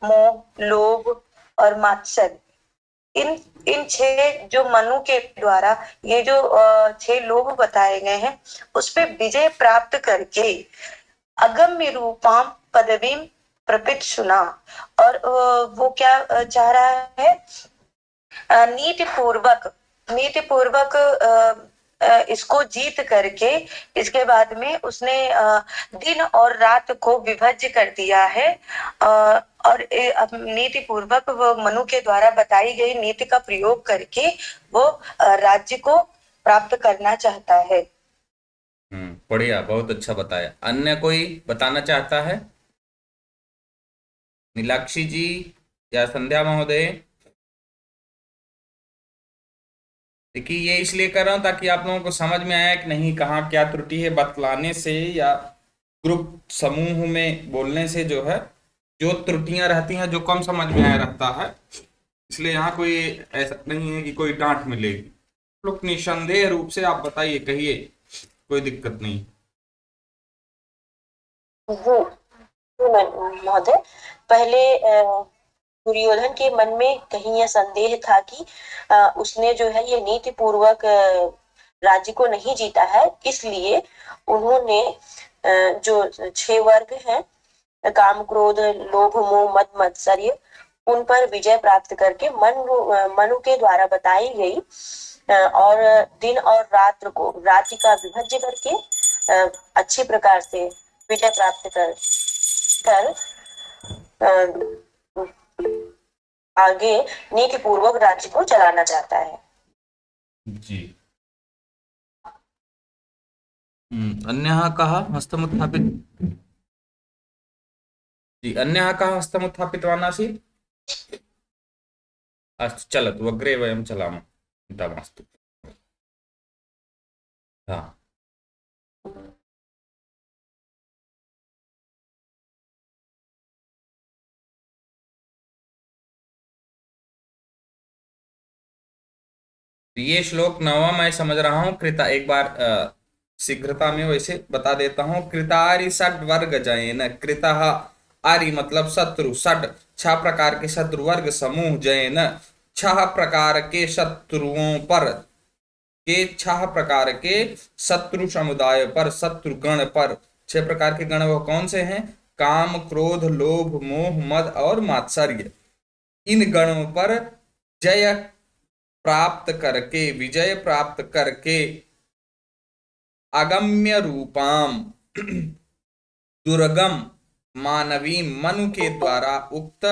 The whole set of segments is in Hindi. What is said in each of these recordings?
मोह, लोभ और मात्सर्य, इन इन छह जो मनु के द्वारा ये जो छह लोभ बताए गए हैं, उस पे विजय प्राप्त करके अगम्य रूपाम पदवीम प्रपित सुना। और वो क्या चाह रहा है, नीति पूर्वक इसको जीत करके, इसके बाद में उसने दिन और रात को विभज्य कर दिया है। और नीति पूर्वक वो मनु के द्वारा बताई गई नीति का प्रयोग करके वो राज्य को प्राप्त करना चाहता है। बढ़िया, बहुत अच्छा बताया। अन्य कोई बताना चाहता है? नीलाक्षी जी या संध्या महोदय? देखिए, ये इसलिए कर रहा हूं ताकि आप लोगों को समझ में आया कि नहीं, कहाँ क्या त्रुटि है बतलाने से या ग्रुप समूह में बोलने से जो है, जो त्रुटियां रहती हैं, जो कम समझ में आया रहता है। इसलिए यहाँ कोई ऐसा नहीं है कि कोई डांट मिलेगी। लोग निसंदेह रूप से आप बताइए, कहिए, कोई दिक्कत नहीं। महोदय, पहले दुर्योधन के मन में कहीं यह संदेह था कि उसने जो है ये नीति पूर्वक राज्य को नहीं जीता है, इसलिए उन्होंने जो छह वर्ग हैं, काम क्रोध लोभ मोह मद मत्सर्य, उन पर विजय प्राप्त करके मनु के द्वारा बताई गई और दिन और रात को राज्य का विभज्य करके अच्छी प्रकार से विजय प्राप्त कर अ, आगे नीति पूर्वक राज्य को चलाना चाहता है। जी। अन्यः कहा हस्तमुत्थापित? जी, अन्यः कहा हस्तमुत्थापितवानासि? अस्तु, चलतु अग्रे वयं चलामः, चिन्ता मास्तु। हाँ। ये श्लोक नवा मैं समझ रहा हूँ। कृता एक बार शीघ्रता में वैसे बता देता हूँ। कृतारि षड वर्ग जयेन, कृतः आरि मतलब शत्रु, षड छह प्रकार के शत्रु, वर्ग समूह, जयेन छह प्रकार के शत्रुओं पर, के छह प्रकार के शत्रु समुदाय पर, शत्रु गण पर। छह प्रकार के गण वो कौन से हैं? काम क्रोध लोभ मोह मद और मात्सर्य। इन गणों पर जय प्राप्त करके, विजय प्राप्त करके, अगम्य रूपाम दुर्गम मानवीम, मनु के द्वारा उक्त,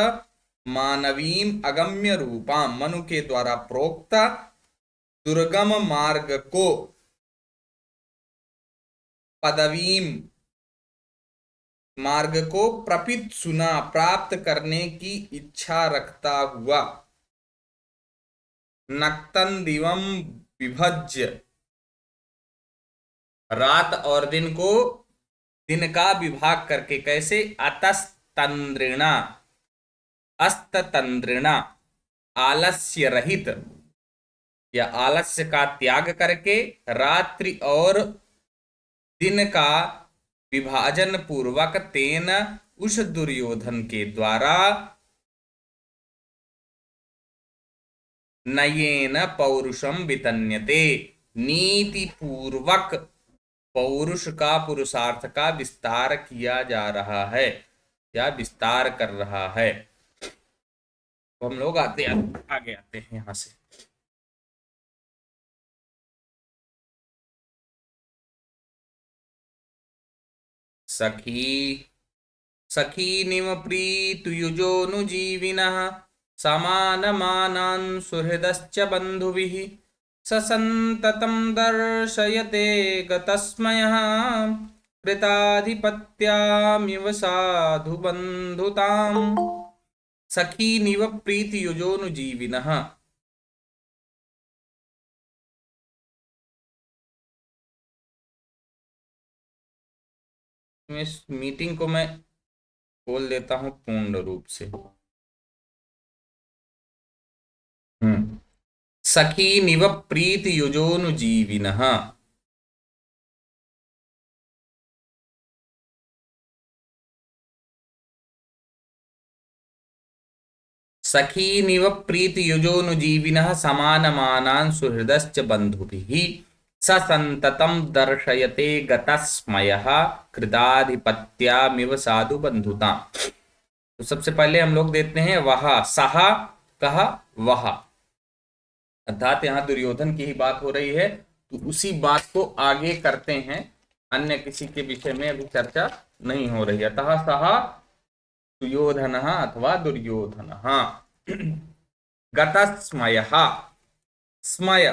मानवीम अगम्य रूपाम, मनु के द्वारा प्रोक्त दुर्गम मार्ग को, पदवीम मार्ग को, प्रपित सुना प्राप्त करने की इच्छा रखता हुआ, नक्तन दिवम विभज्य, रात और दिन को, दिन का विभाग करके, कैसे? अतस्तंद्रिणा, अस्ततंद्रिणा, आलस्य रहित या आलस्य का त्याग करके, रात्रि और दिन का विभाजन पूर्वक, तेन उस दुर्योधन के द्वारा, नयेन पौरुषम वितन्यते, नीति पूर्वक पौरुष का, पुरुषार्थ का विस्तार किया जा रहा है या विस्तार कर रहा है। तो हम लोग आगे आते हैं यहां से। सखी सखी निम प्रीतुयुजोनुजीविनः, समानमानान् सुहृदश्च बन्धुभिः, ससन्ततं दर्शयते गतस्मयः, कृताधिपत्यामिव साधु बन्धुताम्। सखी निव प्रीतियुजोनुजीविनः। इस मीटिंग को मैं खोल देता हूं पूर्ण रूप से। सखी निव प्रीतियुजोनुजीविनः। सखीनिव प्रीतियुजोनुजीविनः समानमानान् सुहृदश्च बन्धुभिः स सन्ततं दर्शयते गतस्मयः कृदाधिपत्यामिव साधु बंधुता। तो सबसे पहले हम लोग देखते हैं वह, सहा कहा वह, अर्थात यहाँ दुर्योधन की ही बात हो रही है, तो उसी बात को आगे करते हैं, अन्य किसी के विषय में अभी चर्चा नहीं हो रही है। अतः सहा सुयोधन अथवा दुर्योधन। गतस्मय, स्मय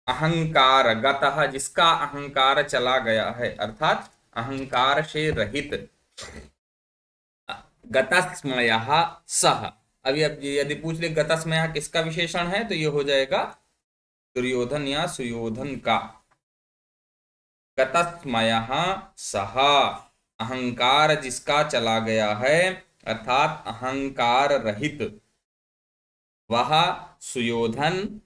अहंकार, गतः जिसका अहंकार चला गया है, अर्थात अहंकार से रहित, गतस्मय सह। अभी अब यदि पूछ ले गतस्मय किसका विशेषण है, तो ये हो जाएगा दुर्योधन या सुयोधन का। गतस्मय सह, अहंकार जिसका चला गया है, अर्थात अहंकार रहित, वह सुयोधन।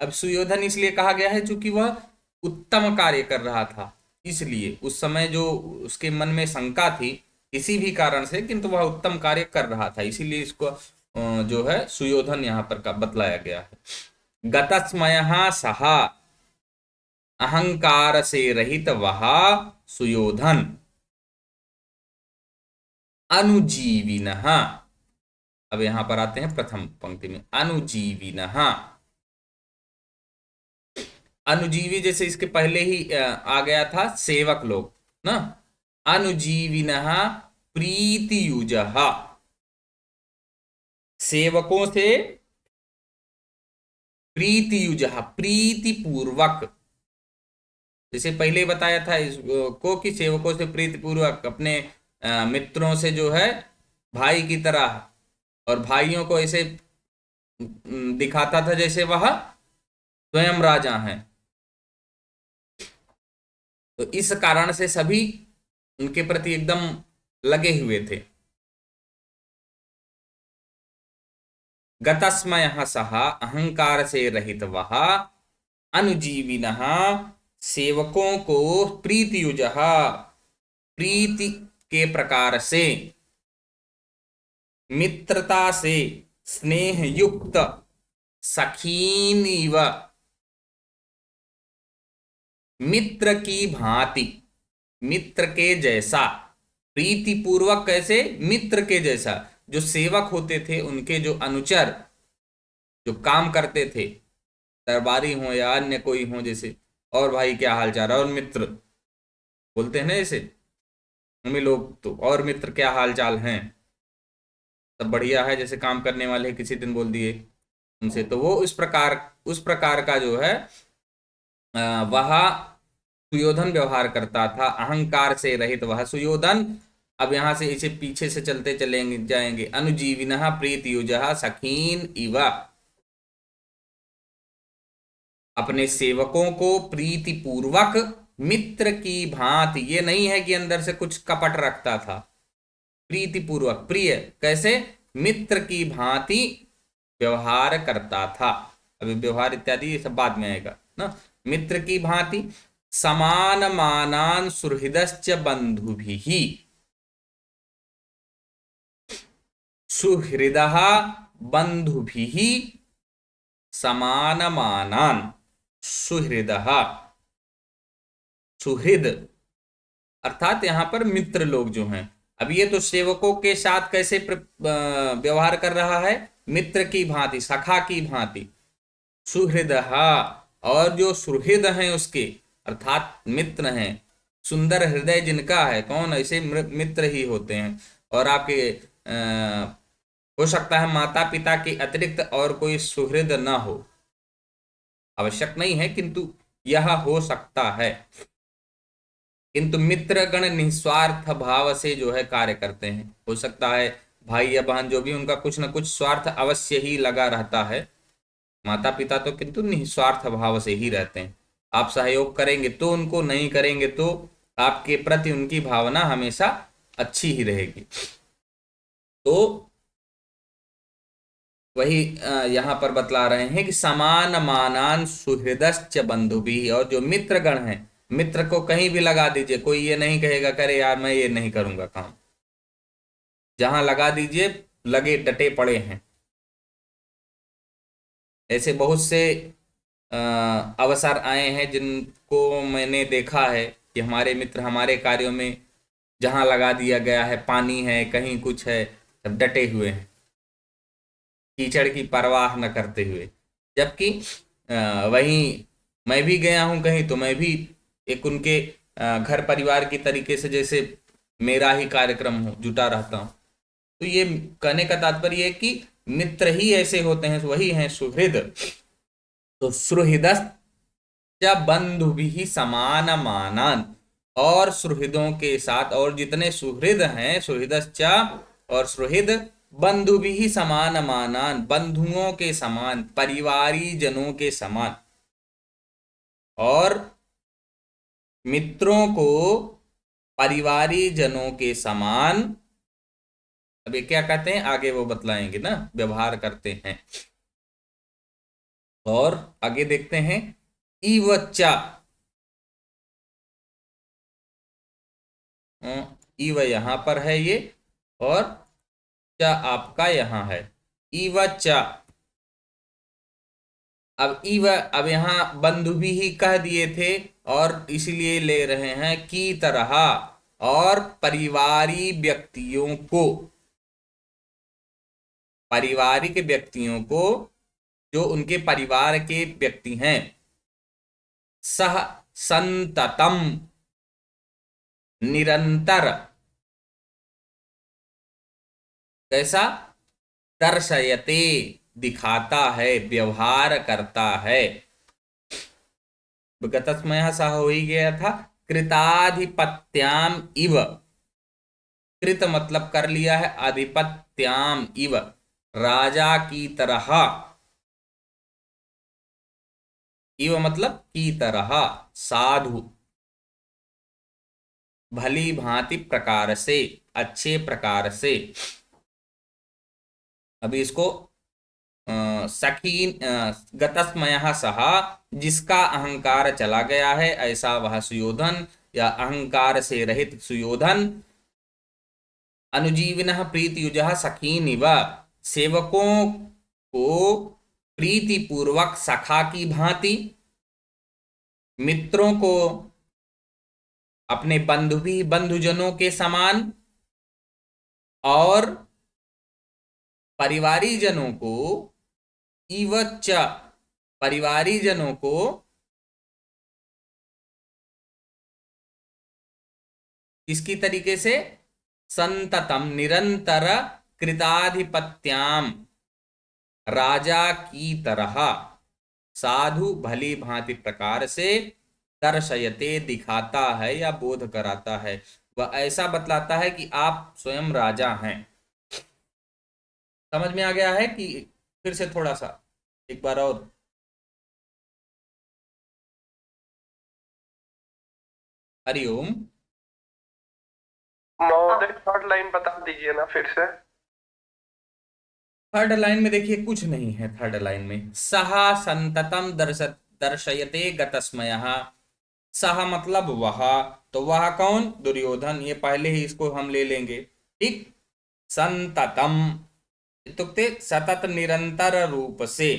अब सुयोधन इसलिए कहा गया है क्योंकि वह उत्तम कार्य कर रहा था, इसलिए उस समय जो उसके मन में शंका थी किसी भी कारण से, किंतु वह उत्तम कार्य कर रहा था, इसीलिए इसको जो है सुयोधन यहाँ पर का बतलाया गया है। गतस्मय सहा, अहंकार से रहित वह सुयोधन। अनुजीविनः, अब यहां पर आते हैं प्रथम पंक्ति में, अनुजीविनः। अनुजीवी जैसे इसके पहले ही आ गया था सेवक लोग ना, अनुजीविनः प्रीतियुजः, सेवकों से प्रीतियुजः, प्रीति पूर्वक, जैसे पहले बताया था इसको कि सेवकों से प्रीति पूर्वक, अपने मित्रों से जो है भाई की तरह, और भाइयों को ऐसे दिखाता था जैसे वह स्वयं राजा हैं। तो इस कारण से सभी उनके प्रति एकदम लगे हुए थे। गतस्मयः सः, अहंकार से रहित वह, अनुजीविनः, सेवकों को प्रीतियुजः, प्रीति के प्रकार से, मित्रता से स्नेह युक्त, सखीनिव, मित्र की भांति, मित्र के जैसा, प्रीति पूर्वक कैसे, मित्र के जैसा। जो सेवक होते थे उनके जो अनुचर जो काम करते थे, दरबारी हो या अन्य कोई हो, जैसे और भाई क्या हाल चाल, और मित्र बोलते हैं ना, जैसे हमें लोग तो और मित्र क्या हाल चाल हैं, सब बढ़िया है, जैसे काम करने वाले किसी दिन बोल दिए उनसे, तो वो उस प्रकार का जो है वह सुयोधन व्यवहार करता था, अहंकार से रहित वह सुयोधन। अब यहां से इसे पीछे से चलते चलेंगे जाएंगे। अनुजीविनः प्रीतियुजः सखीन इव, अपने सेवकों को प्रीति पूर्वक मित्र की भांति, ये नहीं है कि अंदर से कुछ कपट रखता था, प्रीति पूर्वक, प्रिय कैसे, मित्र की भांति व्यवहार करता था। अभी व्यवहार इत्यादि ये सब बाद में आएगा ना। मित्र की भांति, समान मानान सुहृदश्च बंधुभिः, सुहृदः बंधुभिः समानमानान, सुहृदः, सुहृद अर्थात यहां पर मित्र लोग जो हैं। अब ये तो सेवकों के साथ कैसे व्यवहार कर रहा है, मित्र की भांति, सखा की भांति, सुहृदः, और जो सुहृद हैं उसके, अर्थात मित्र हैं, सुंदर हृदय जिनका है, कौन, ऐसे मित्र ही होते हैं। और आपके हो सकता है माता पिता के अतिरिक्त और कोई सुहृद ना हो, आवश्यक नहीं है, किंतु यह हो सकता है। किंतु मित्रगण निस्वार्थ भाव से जो है कार्य करते हैं। हो सकता है भाई या बहन जो भी, उनका कुछ न कुछ स्वार्थ अवश्य ही लगा रहता है। माता पिता तो किंतु निस्वार्थ भाव से ही रहते हैं। आप सहयोग करेंगे तो उनको, नहीं करेंगे तो आपके प्रति उनकी भावना हमेशा अच्छी ही रहेगी। तो वही यहाँ पर बतला रहे हैं कि समान मानान सुहृदश्च बंधुभिः, और जो मित्रगण हैं, मित्र को कहीं भी लगा दीजिए, कोई ये नहीं कहेगा करे यार मैं ये नहीं करूंगा काम, जहां लगा दीजिए लगे डटे पड़े हैं, ऐसे बहुत से अ, अवसर आए हैं जिनको मैंने देखा है कि हमारे मित्र हमारे कार्यों में जहां लगा दिया गया है, पानी है, कहीं कुछ है, सब डटे हुए हैं, कीचड़ की परवाह न करते हुए। जबकि वहीं मैं भी गया हूं कहीं, तो मैं भी एक उनके घर परिवार की तरीके से, जैसे मेरा ही कार्यक्रम हो, जुटा रहता हूं। तो ये कहने का तात्पर्य है कि मित्र ही ऐसे होते हैं, वही हैं सुहृद। तो सुहृदश्च बंधु भी समान मानान, और सुहृदों के साथ, और जितने सुहृद हैं, सुहृदश्च और सुहृद, बंधु भी समान मानान, बंधुओं के समान, परिवारी जनों के समान, और मित्रों को परिवारी जनों के समान। अब ये क्या कहते हैं आगे वो बतलाएंगे ना, व्यवहार करते हैं। और आगे देखते हैं, इवच्चा, इव यहां पर है ये, और चा आपका यहां है, इवच्चा। अब इव, अब यहां बंधु भी ही कह दिए थे, और इसीलिए ले रहे हैं की तरह, और परिवारी व्यक्तियों को, पारिवारिक व्यक्तियों को, जो उनके परिवार के व्यक्ति हैं, सह संततम, निरंतर, कैसा, दर्शयते, दिखाता है, व्यवहार करता है। गतस्मय सा हो ही गया था, कृताधिपत्याम इव, कृत मतलब कर लिया है, आधिपत्याम इव, राजा की तरह, इव मतलब की तरह, साधु, भली भांति प्रकार से, अच्छे प्रकार से। अभी इसको सखी गतस्मय सह, जिसका अहंकार चला गया है, ऐसा वह सुयोधन, या अहंकार से रहित सुयोधन, अनुजीविन प्रीतियुज सखीनिव, सेवकों को प्रीति पूर्वक सखा की भांति, मित्रों को अपने बंधुजनों के समान, और परिवारी जनों को, इवच्च, परिवारी जनों को, किसकी तरीके से, संततम, निरंतर, कृताधिपत्याम, राजा की तरह, साधु, भली भांति प्रकार से, दर्शयते, दिखाता है या बोध कराता है। वह ऐसा बतलाता है कि आप स्वयं राजा हैं। समझ में आ गया है कि फिर से थोड़ा सा एक बार और, हरिओम। महोदय थर्ड लाइन बता दीजिए ना फिर से। थर्ड लाइन में देखिए कुछ नहीं है, थर्ड लाइन में सहा संततम दर्शयते गतस्मयः, सह मतलब वह, तो वह कौन, दुर्योधन, ये पहले ही इसको हम ले लेंगे, ठीक। संततम इत्युक्ते सतत निरंतर रूप से,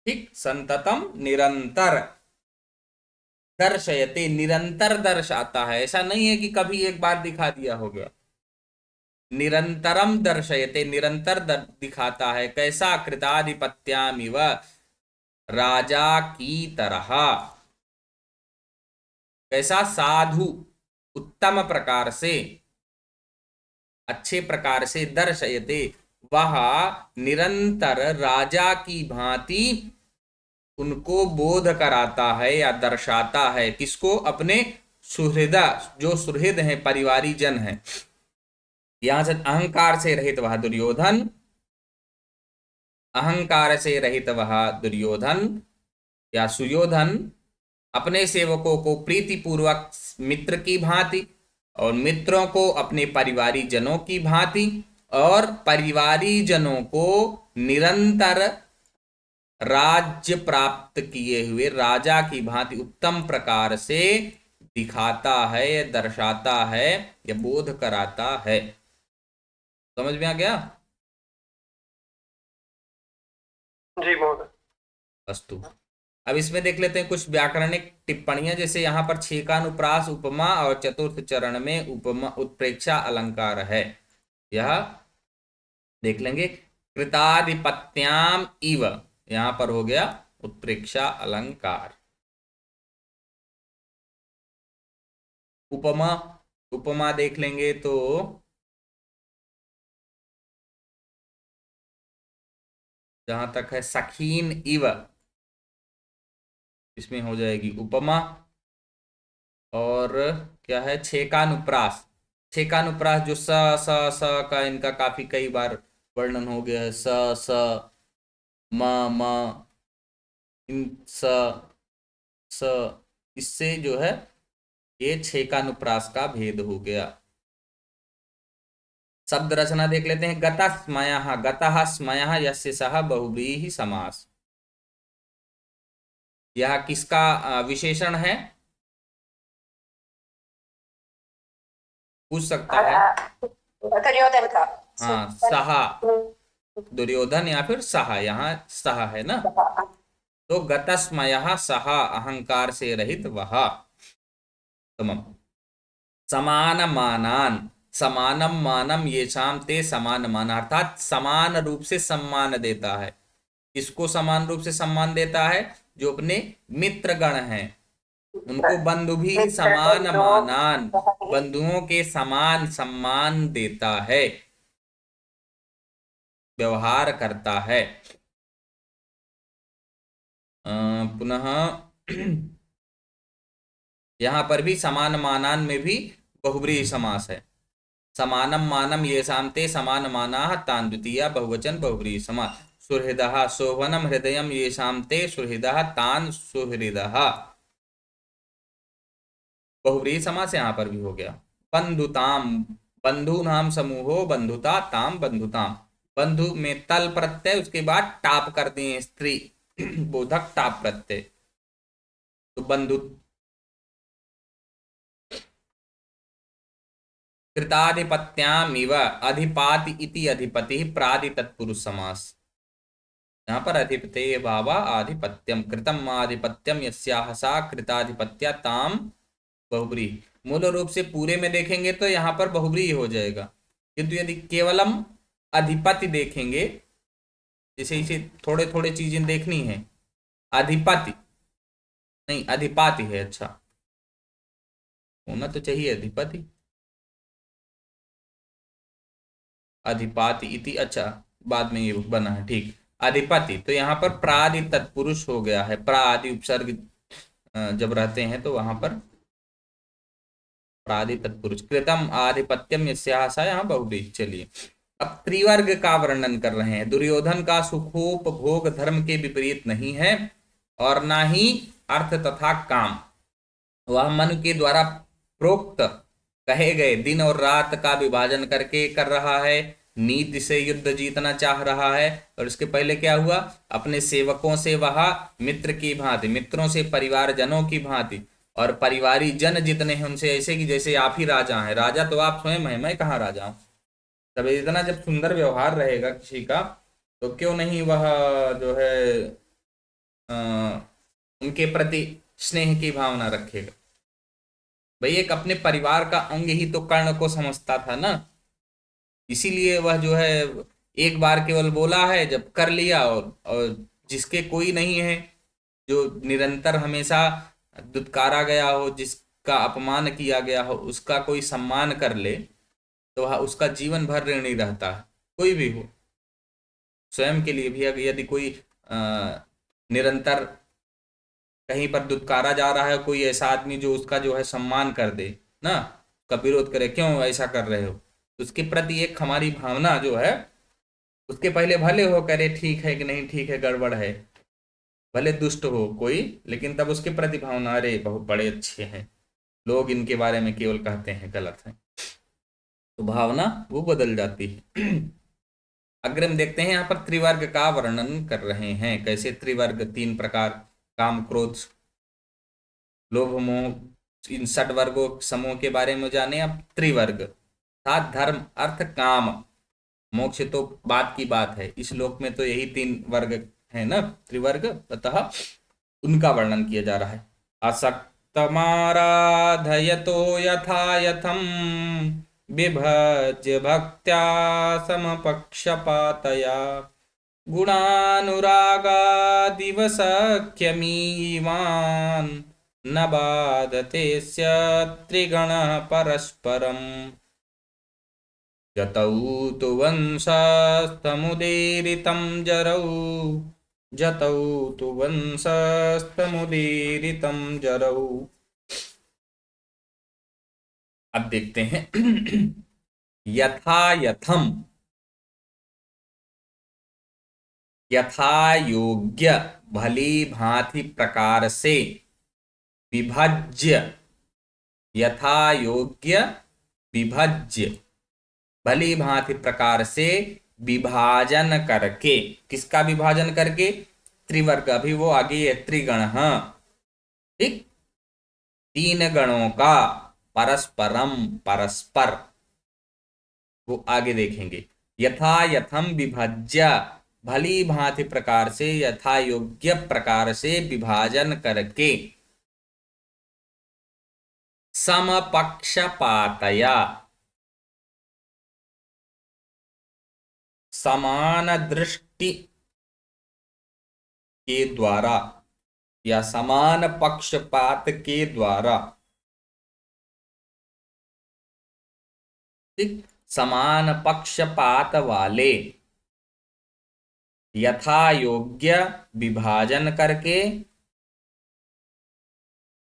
ठीक, संततम निरंतर, दर्शयते निरंतर दर्शाता है, ऐसा नहीं है कि कभी एक बार दिखा दिया हो गया, निरंतरम दर्शयते, निरंतर दिखाता है, कैसा, कृताधिपत्यामिव, राजा की तरह, कैसा, साधु, उत्तम प्रकार से, अच्छे प्रकार से, दर्शयते, वह निरंतर राजा की भांति उनको बोध कराता है या दर्शाता है, किसको, अपने सुहृदा, जो सुहृद हैं, परिवारी जन हैं। यहां से अहंकार से रहित वह दुर्योधन, अहंकार से रहित वह दुर्योधन या सुयोधन, अपने सेवकों को प्रीति पूर्वक मित्र की भांति, और मित्रों को अपने परिवारी जनों की भांति, और परिवारी जनों को निरंतर राज्य प्राप्त किए हुए राजा की भांति उत्तम प्रकार से दिखाता है, दर्शाता है या बोध कराता है। समझ में आ गया? जी महोदय। वस्तु। अब इसमें देख लेते हैं कुछ व्याकरणिक टिप्पणियां, जैसे यहाँ पर छह का अनुप्रास उपमा और चतुर्थ चरण में उपमा उत्प्रेक्षा अलंकार है। यह देख लेंगे। कृताधिपत्याम इव, यहां पर हो गया उत्प्रेक्षा अलंकार। उपमा, उपमा देख लेंगे तो जहां तक है सखीन इव, इसमें हो जाएगी उपमा। और क्या है, छेकानुप्रास, छेकानुप्रास जो स स स का इनका काफी कई बार वर्णन हो गया है। स स म म, इन स स, इससे जो है ये छेकानुप्रास का भेद हो गया। शब्द रचना देख लेते हैं। गतः स्मयः, गतः स्मयः यस्य सः बहुव्रीहि समास। यह किसका विशेषण है, पूछ सकता है। दुर्योधन का। हाँ, सहा, दुर्योधन या फिर सहा, यहाँ सहा है ना। तो गतस्मयः सहा, अहंकार से रहित वह। तमम। समान मानान, समानम मानम येषाम ते समान मान, अर्थात समान रूप से सम्मान देता है। किसको समान रूप से सम्मान देता है, जो अपने मित्र गण हैं उनको बंधु भी समान मानान, बंधुओं के समान सम्मान देता है, व्यवहार करता है। पुनः यहां पर भी समान मानान में भी बहुव्रीहि समास है। समानम मानम ये शांते समान माना तान, द्वितीया बहुवचन बहुव्रीहि समास। सुहृदः शोभनम हृदयम ये शांते सुहृदः तान सुहृदः, बहुव्रीहि समास यहाँ पर भी हो गया। बंधुताम, बंधु नाम समूहो बंधुता ताम बंधुताम, बंधु में तल प्रत्यय उसके बाद टाप कर दिए स्त्री बोधक टाप प्रत्यय, तो बंधु। कृताधिपत्यामिव, अधिपाति इति अधिपति प्रादि तत्पुरुष समास। यहाँ पर अधिपते भावा आधिपत्यम, कृतम आधिपत्यम यस्याह सा कृताधिपत्या ताम बहुव्रीहि। मूल रूप से पूरे में देखेंगे तो यहाँ पर बहुव्रीहि हो जाएगा, किंतु यदि केवलम अधिपति देखेंगे, जैसे इसे थोड़े थोड़े चीजें देखनी है। अधिपति नहीं, अधिपाति है, अच्छा होना तो चाहिए अधिपति, अधिपाति इति, अच्छा बाद में ये बना है, ठीक। अधिपति, तो यहाँ पर प्रादि तत्पुरुष हो गया है। प्रादि उपसर्ग जब रहते हैं तो वहां पर प्रादि तत्पुरुष। कृतम आधिपत्यम यस्याह सा, यहाँ बहुव्रीहि। चलिए अब त्रिवर्ग का वर्णन कर रहे हैं। दुर्योधन का सुखोपभोग धर्म के विपरीत नहीं है और ना ही अर्थ तथा काम। वह मनु के द्वारा प्रोक्त कहे गए दिन और रात का विभाजन करके कर रहा है। नीति से युद्ध जीतना चाह रहा है। और इसके पहले क्या हुआ, अपने सेवकों से वह मित्र की भांति, मित्रों से परिवार जनों की भांति, और परिवारी जन जितने हैं उनसे ऐसे कि जैसे आप ही राजा हैं। राजा तो आप स्वयं हैं, मैं कहाँ राजा हूँ। तब इतना जब सुंदर व्यवहार रहेगा किसी का, तो क्यों नहीं वह जो है उनके प्रति स्नेह की भावना रखेगा। भाई एक अपने परिवार का अंग ही तो कर्ण को समझता था ना, इसीलिए वह जो है एक बार केवल बोला है, जब कर लिया। और जिसके कोई नहीं है, जो निरंतर हमेशा दुत्कारा गया हो, जिसका अपमान किया गया हो, उसका कोई सम्मान कर ले तो वह उसका जीवन भर ऋणी रहता है। कोई भी हो, स्वयं के लिए भी यदि कोई निरंतर कहीं पर दुत्कारा जा रहा है, कोई ऐसा आदमी जो उसका जो है सम्मान कर दे ना, का विरोध करे, क्यों ऐसा कर रहे हो, उसके प्रति एक हमारी भावना जो है, उसके पहले भले हो करे ठीक है कि नहीं ठीक है, गड़बड़ है, भले दुष्ट हो कोई, लेकिन तब उसके प्रति भावना, अरे बहुत बड़े अच्छे हैं, लोग इनके बारे में केवल कहते हैं गलत है, तो भावना वो बदल जाती है। अग्रिम देखते हैं, यहाँ पर त्रिवर्ग का वर्णन कर रहे हैं। कैसे त्रिवर्ग, तीन प्रकार, काम क्रोध लोभ मोह, इन षट वर्गों समूह के बारे में जाने। अब त्रिवर्ग अर्थात धर्म अर्थ काम मोक्ष तो बात की बात है, इस लोक में तो यही तीन वर्ग है ना त्रिवर्ग, अतः उनका वर्णन किया जा रहा है। असक्तमाराधयतो यथा यथम विभज्य भक्त्या समपक्षपातया गुणानुरागादिव सख्यमीवान् न बाधते स्य त्रिगणः परस्परम् यतौ तु वंशस्तमुदीरितं जरौ जतौ तु वंशस्तमुदीरितं जरौ। अब देखते हैं यथा यथम, यथा योग्य भली भांति प्रकार से, विभज्य यथा योग्य विभज्य भली भांति प्रकार से विभाजन करके, किसका विभाजन करके, त्रिवर्ग, अभी वो आगे है त्रिगण, ठीक, तीन गणों का, परस्परम परस्पर, वो आगे देखेंगे। यथा यथम विभज्य भली भांति प्रकार से, यथा योग्य प्रकार से विभाजन करके, समपक्षपातया समान दृष्टि के द्वारा या समान पक्षपात के द्वारा, ठीक, समान पक्षपात वाले, यथा योग्य विभाजन करके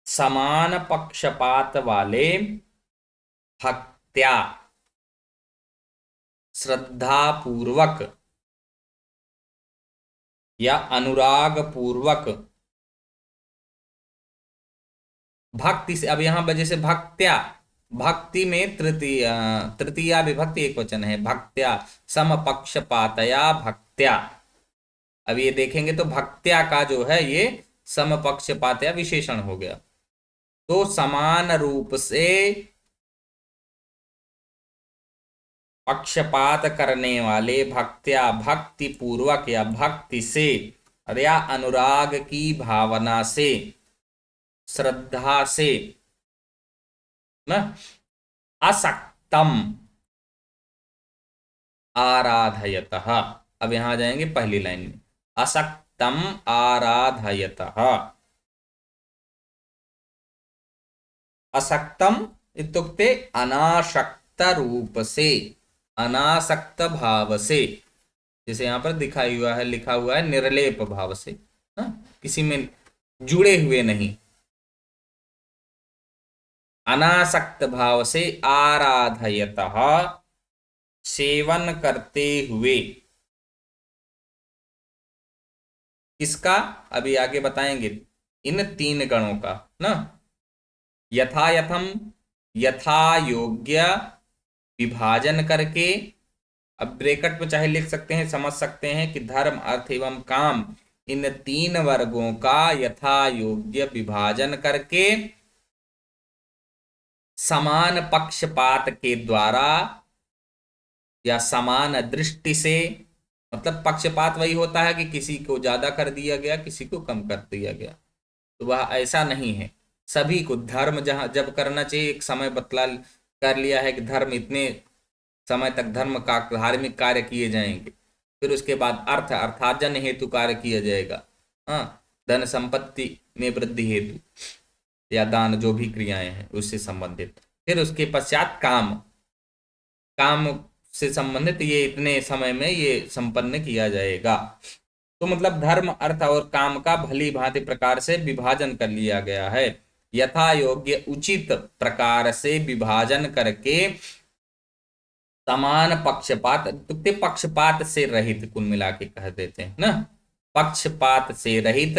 समान पक्षपात वाले भक्त्या श्रद्धा पूर्वक या अनुराग पूर्वक, भक्ति से, अब यहां वजह से भक्त्या, भक्ति में तृतीया विभक्ति एक वचन है, भक्त्या समपक्षपातया भक्त्या। अब ये देखेंगे तो भक्त्या का जो है ये समपक्षपातया विशेषण हो गया। तो समान रूप से पक्षपात करने वाले, भक्त्या भक्ति पूर्वक या भक्ति से, या अनुराग की भावना से, श्रद्धा से, ना, असक्तम आराधयतः। अब यहां जाएंगे पहली लाइन में, असक्तम आराधयतः। असक्तम इत्युक्ते अनासक्त रूप से, अनासक्त भाव से, जैसे यहां पर दिखाई हुआ है, लिखा हुआ है निर्लेप भाव से, किसी में जुड़े हुए नहीं, अनासक्त भाव से, आराधयतः सेवन करते हुए, किसका, अभी आगे बताएंगे, इन तीन गणों का ना, यथा यथम, यथा योग्य विभाजन करके, अब ब्रैकेट में चाहे लिख सकते हैं, समझ सकते हैं कि धर्म अर्थ एवं काम, इन तीन वर्गों का यथा योग्य विभाजन करके समान पक्षपात के द्वारा या समान दृष्टि से, मतलब पक्षपात वही होता है कि किसी को ज्यादा कर दिया गया, किसी को कम कर दिया गया, तो वह ऐसा नहीं है। सभी को धर्म जहां जब करना चाहिए, एक समय बतला कर लिया है कि धर्म इतने समय तक धर्म का धार्मिक कार्य किए जाएंगे, फिर उसके बाद अर्थ अर्थार्जन हेतु कार्य किया जाएगा, धन संपत्ति में वृद्धि हेतु या दान, जो भी क्रियाएं हैं उससे संबंधित, फिर उसके पश्चात काम, काम से संबंधित ये इतने समय में ये संपन्न किया जाएगा। तो मतलब धर्म अर्थ और काम का भली भांति प्रकार से विभाजन कर लिया गया है, यथा योग्य उचित प्रकार से विभाजन करके समान पक्षपात, तो पक्षपात से रहित, कुल मिला के कह देते हैं ना, पक्षपात से रहित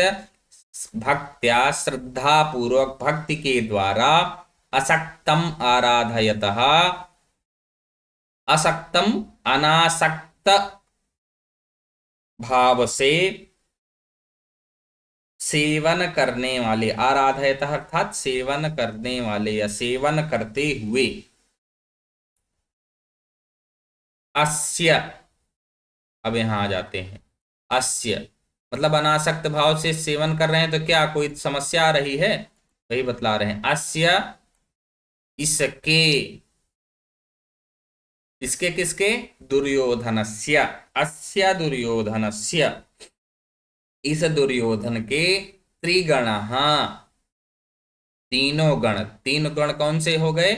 भक्त्या श्रद्धा पूर्वक भक्ति के द्वारा असक्तम आराधयतः, असक्तम अनासक्त भाव से सेवन करने वाले, आराधयतः अर्थात सेवन करने वाले या सेवन करते हुए, अस्य, अब यहां आ जाते हैं, अस्य मतलब अनासक्त भाव से सेवन कर रहे हैं तो क्या कोई समस्या आ रही है, वही बतला रहे हैं। अस्य, इसके, इसके किसके, दुर्योधनस्य, अस्य दुर्योधनस्य, इस दुर्योधन के त्रिगणः, तीनों गण, तीन गण कौन से हो गए,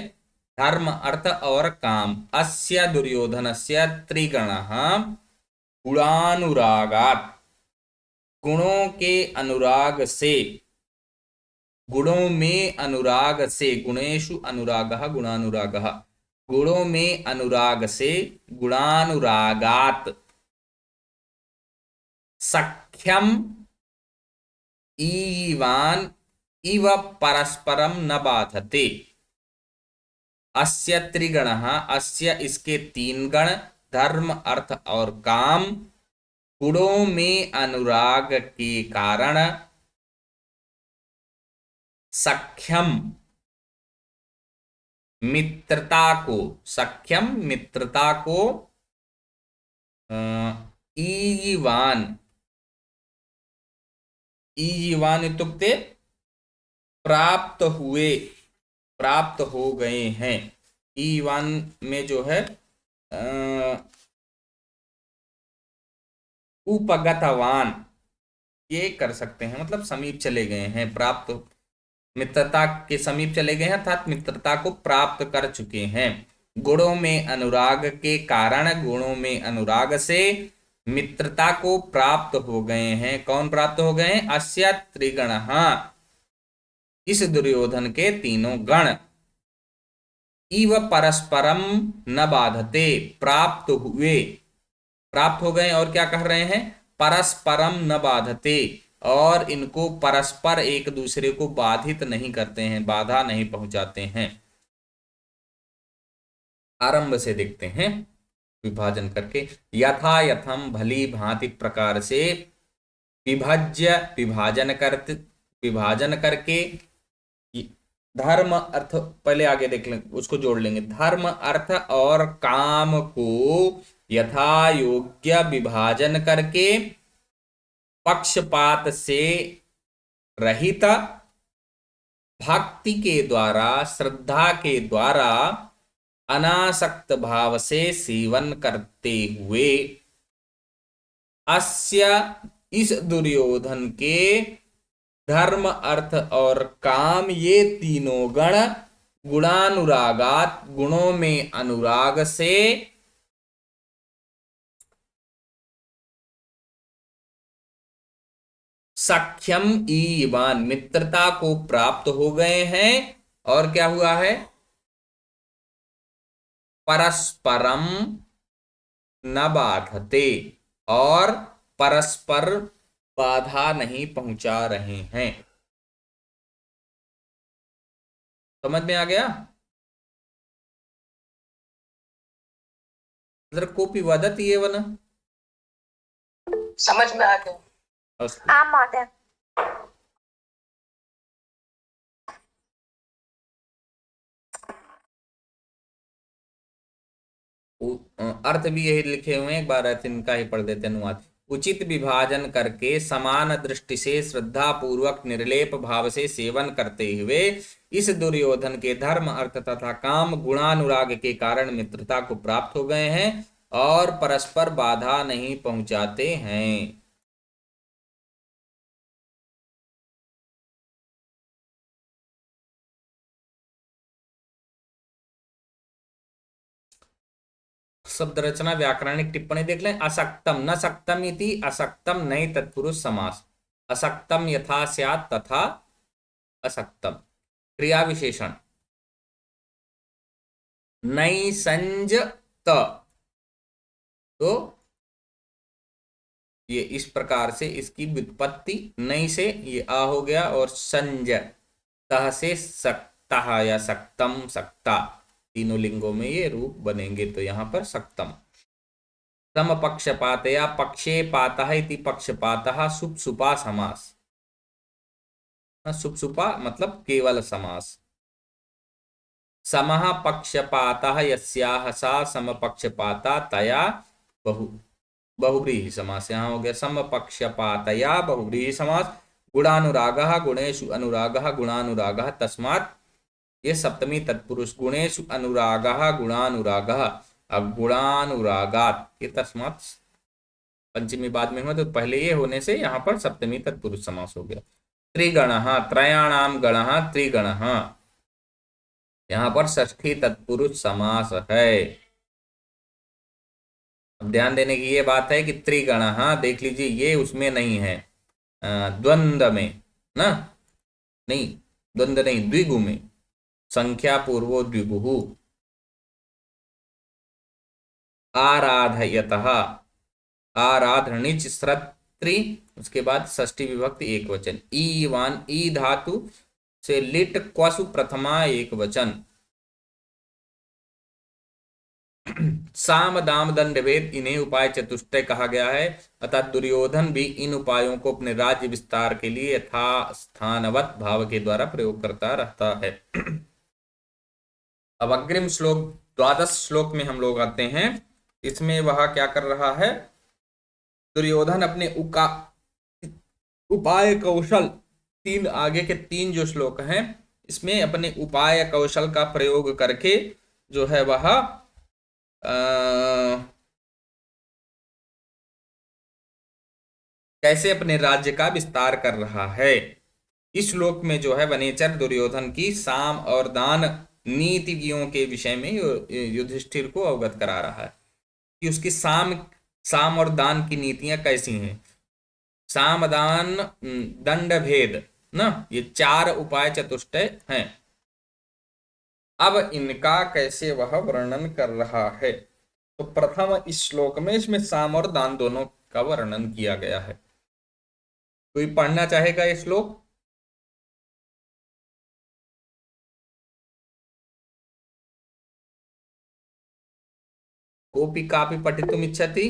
धर्म अर्थ और काम। अस्य दुर्योधनस्य त्रिगणः गुणानुरागात्, गुणों के अनुराग से, गुणों में अनुराग से, गुणेषु अनुरागः गुणानुरागः, गुणों में अनुराग से, गुणानुरागात्, सख्यम ईवान इव परस्परम न बाधते। अस्य त्रिगणः, अस्य इसके तीन गण, धर्म अर्थ और काम, गुणों में अनुराग के कारण, सख्यम मित्रता को, सख्यम मित्रता को, ईवान, ईवान इत्युक्ते प्राप्त हुए, प्राप्त हो गए हैं। ईवान में जो है उपगतवान, ये कर सकते हैं, मतलब समीप चले गए हैं, प्राप्त, मित्रता के समीप चले गए हैं अर्थात मित्रता को प्राप्त कर चुके हैं। गुणों में अनुराग के कारण, गुणों में अनुराग से मित्रता को प्राप्त हो गए हैं। कौन प्राप्त हो गए हैं, अस्य त्रिगणः, इस दुर्योधन के तीनों गण, इव परस्परम न बाधते, प्राप्त हुए, प्राप्त हो गए और क्या कह रहे हैं, परस्परम न बाधते, और इनको परस्पर एक दूसरे को बाधित नहीं करते हैं, बाधा नहीं पहुंचाते हैं। आरंभ से देखते हैं विभाजन करके। यथा यथम, भली भांति प्रकार से, विभज्य विभाजन करके, धर्म अर्थ, पहले आगे देख लें उसको जोड़ लेंगे, धर्म अर्थ और काम को यथा योग्य विभाजन करके, पक्षपात से रहित, भक्ति के द्वारा, श्रद्धा के द्वारा, अनासक्त भाव से सेवन करते हुए, अस्य, इस दुर्योधन के, धर्म अर्थ और काम, ये तीनों गण, गुणानुरागात, गुणों में अनुराग से, सख्यम ईवान, मित्रता को प्राप्त हो गए हैं, और क्या हुआ है, परस्परम न बाधते, और परस्पर बाधा नहीं पहुंचा रहे हैं। समझ में आ गया। कोपी वदति एव न, समझ में आ गया। अस्तु। आम महोदय। अर्थ भी यही लिखे हुए हैं, एक बार अर्थ इनका ही पढ़ देते अनुवाद। उचित विभाजन करके समान दृष्टि से श्रद्धा पूर्वक निर्लेप भाव से सेवन करते हुए, इस दुर्योधन के धर्म अर्थ तथा काम गुणानुराग के कारण मित्रता को प्राप्त हो गए हैं और परस्पर बाधा नहीं पहुंचाते हैं। शब्द रचना व्याकरणिक टिप्पणी देख लें। असक्तम, न सक्तम इति असक्तम नई तत्पुरुष समास। असक्तम यथा स्यात् तथा असक्तम। क्रिया विशेषण नई संज त, तो ये इस प्रकार से इसकी व्युत्पत्ति, नई से ये आ हो गया और संज, तह से सक्ता या सक्तम, सक्ता, तीनों लिंगों में ये रूप बनेंगे, तो यहां पर सक्तम। सम पक्षपात या पक्षेपातः इति पक्षपातः सुप्सुपा समास। सुप्सुपा मतलब केवल समास। समः पक्षपातः यस्याः सा समपक्षपाता तया बहु बहुव्रीहि समास यहाँ हो गया। समपक्षपातया बहुव्रीहि समास। गुणानुरागः गुणेषु अनुरागः गुणानुरागः तस्मात्, ये सप्तमी तत्पुरुष। गुणेषु अनुरागः गुणानुरागः गुणानुरागात्, ये तस्मात् पंचमी बाद में हुआ तो पहले ये होने से यहाँ पर सप्तमी तत्पुरुष समास हो गया। त्रिगणः त्रयाणाम गणः त्रिगणः, यहाँ पर षष्ठी तत्पुरुष समास है। अब ध्यान देने की ये बात है कि त्रिगणः देख लीजिए ये उसमें नहीं है, द्वंद्व में ना, नहीं द्वंद्व नहीं, द्विगु में। संख्या पूर्वो द्विगुः। आराधयतः, आराधनिच स्त्री, उसके बाद षष्ठी विभक्ति एक वचन। ईवान, ई धातु से लिट क्वसु प्रथमा एक वचन। साम दाम दंड भेद, इन्हें उपाय चतुष्टय कहा गया है, अतः दुर्योधन भी इन उपायों को अपने राज्य विस्तार के लिए यथा स्थानवत भाव के द्वारा प्रयोग करता रहता है। अब अग्रिम श्लोक 12 श्लोक में हम लोग आते हैं। इसमें वह क्या कर रहा है, दुर्योधन अपने उपाय कौशल, तीन आगे के तीन जो श्लोक हैं इसमें अपने उपाय कौशल का प्रयोग करके जो है वह कैसे अपने राज्य का विस्तार कर रहा है। इस श्लोक में जो है वनेचर दुर्योधन की साम और दान नीतियों के विषय में युधिष्ठिर को अवगत करा रहा है कि उसकी साम और दान की नीतियां कैसी हैं। साम दान दंड भेद ना, ये चार उपाय चतुष्टय हैं। अब इनका कैसे वह वर्णन कर रहा है, तो प्रथम इस श्लोक में इसमें साम और दान दोनों का वर्णन किया गया है। कोई पढ़ना चाहेगा ये श्लोक? कोपी कापी पठितुम इच्छति?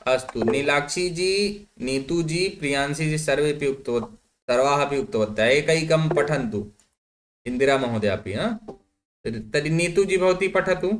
अस्तु। नीलाक्षी जी, नीतू जी, प्रियांशी जी सर्वेपि उक्तवत्, सर्वाः अपि उक्तवत्यः एकैकं पठन्तु। इंदिरा महोदया अपि। तर्हि नीतू जी भवती पठतु।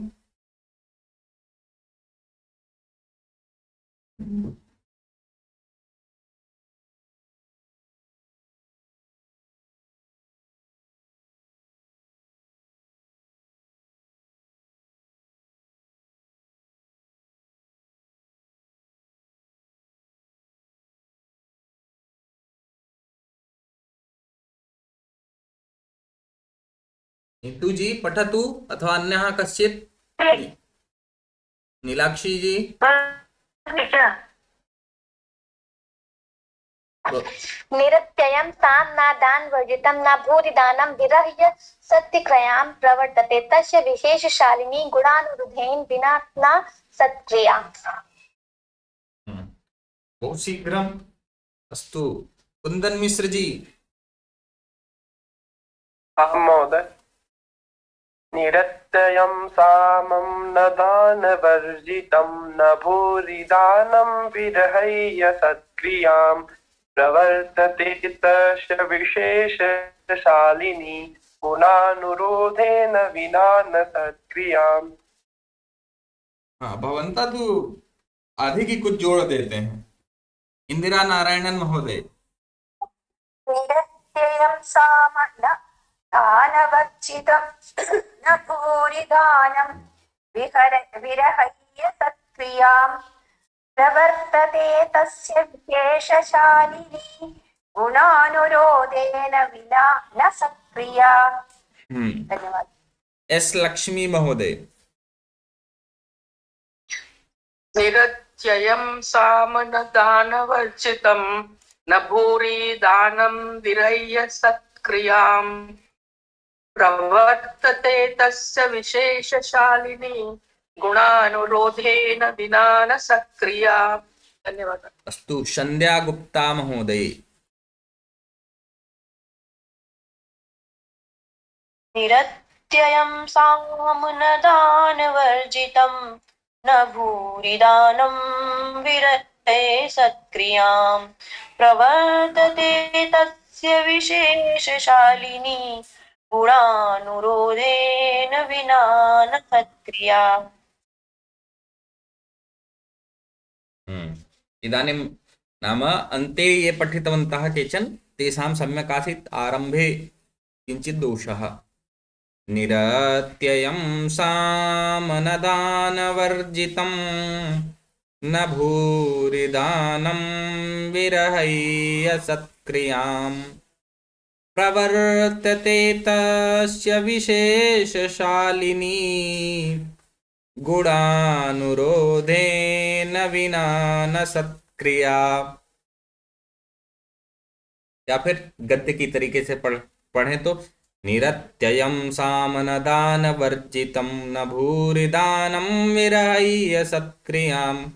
नीतू जी पठतु, अथवा अन्यः कश्चित्? नीलाक्षी जी निरत्ययं तां न दानवर्जितं न भूरिदानं विरह्य सत्यक्रियां प्रवर्तते तस्य विशेषशालिनी गुणानुरुधेन विना न सत्क्रिया। बहुत शीघ्रम। अस्तु। कुंदन मिश्र जी। महोदय। निरत्ययं सामं न दानवर्जितं न भूरिदानं विरहय्य सत्क्रियां प्रवर्तते तस्य विशेषशालिनी गुणानुरोधेन विना न सत्क्रियाम्। हाँ, भवंता तो आधे की कुछ जोड़ देते हैं। इंदिरा नारायणन महोदय। निरत्ययं साम न दानवर्जितं न भूरिदानं विरहय्य सत्क्रियां प्रवर्तते तस्य विशेषशालिनी गुणानुरोधेन विना न सत्क्रिया। धन्यवाद। एस लक्ष्मी महोदय। निरत्ययं साम न दानवर्जितं न भूरि दानं विरह्य सत्क्रियां प्रवर्तते तस्य विशेषशालिनी गुणानुरोधेन विना न सत्क्रिया। धन्यवाद। अस्तु। संध्या गुप्ता महोदय। निरत्ययं साम न दानवर्जितं न भूरिदानं विरते सत्क्रियां प्रवर्तते तस्य विशेषशालिनी गुणानुरोधेन विना न सत्क्रिया। इदानीं नाम अन्ते ये पठितवन्तः केचन तेषां सम्यक् आसीत्, आरम्भे किञ्चित् दोषः। निरत्ययं सामनदानवर्जितं न भूरिदानं विरहय्य सत्क्रियां प्रवर्तते तस्य विशेषशालिनी गुणानुरोधेन विना न सत्क्रिया। या फिर गद्य की तरीके से पढ़ें तो निरत्ययं सामनदान वर्जितं न भूरिदानं विरहय्य सत्क्रियां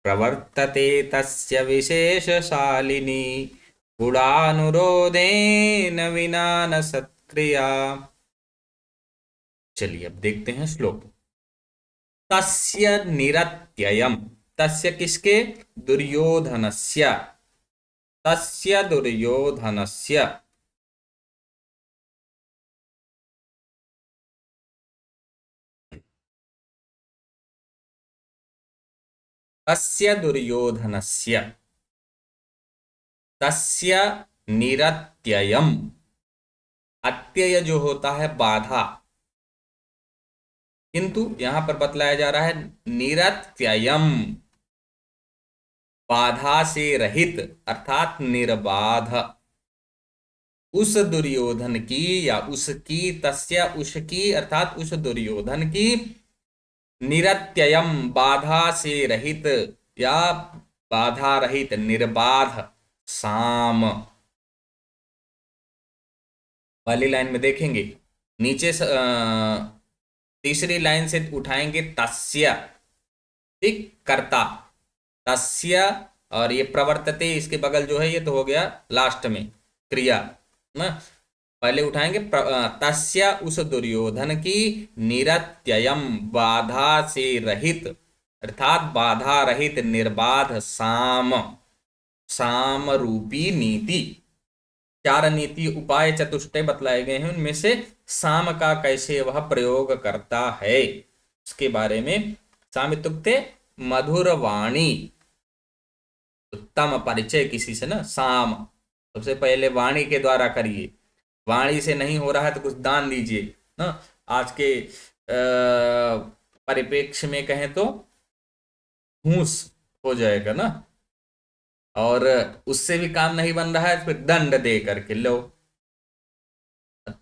प्रवर्तते तस्य विशेषशालिनी गुणानुरोधेन विना न सत्क्रिया। चलिए अब देखते हैं श्लोक। तस्य निरत्ययम्, तस्य किसके? दुर्योधनस्य। तस्य दुर्योधनस्य तस्य दुर्योधनस्य तस्य निरत्ययम्। अत्यय जो होता है बाधा, किंतु यहां पर बतलाया जा रहा है निरत्ययम्, बाधा से रहित अर्थात निर्बाध। उस दुर्योधन की या उसकी, तस्य उसकी अर्थात उस दुर्योधन की, निरत्ययम् बाधा से रहित या बाधा रहित निर्बाध साम। पहली लाइन में देखेंगे नीचे तीसरी लाइन से उठाएंगे तस्य, ठीक, कर्ता तस्य, और ये प्रवर्तते इसके बगल जो है ये तो हो गया लास्ट में क्रिया ना। पहले उठाएंगे तस्य उस दुर्योधन की, निरत्ययम बाधा से रहित अर्थात बाधा रहित निर्बाध साम, साम रूपी नीति। चार नीति उपाय चतुष्टय बतलाए गए हैं, उनमें से साम का कैसे वह प्रयोग करता है उसके बारे में। साम इत्युक्ते मधुर वाणी, उत्तम परिचय किसी से ना। साम सबसे पहले वाणी के द्वारा करिए, वाणी से नहीं हो रहा है तो कुछ दान दीजिए ना। आज के परिप्रेक्ष्य में कहें तो घूस हो जाएगा ना, और उससे भी काम नहीं बन रहा है तो फिर दंड दे करके लो,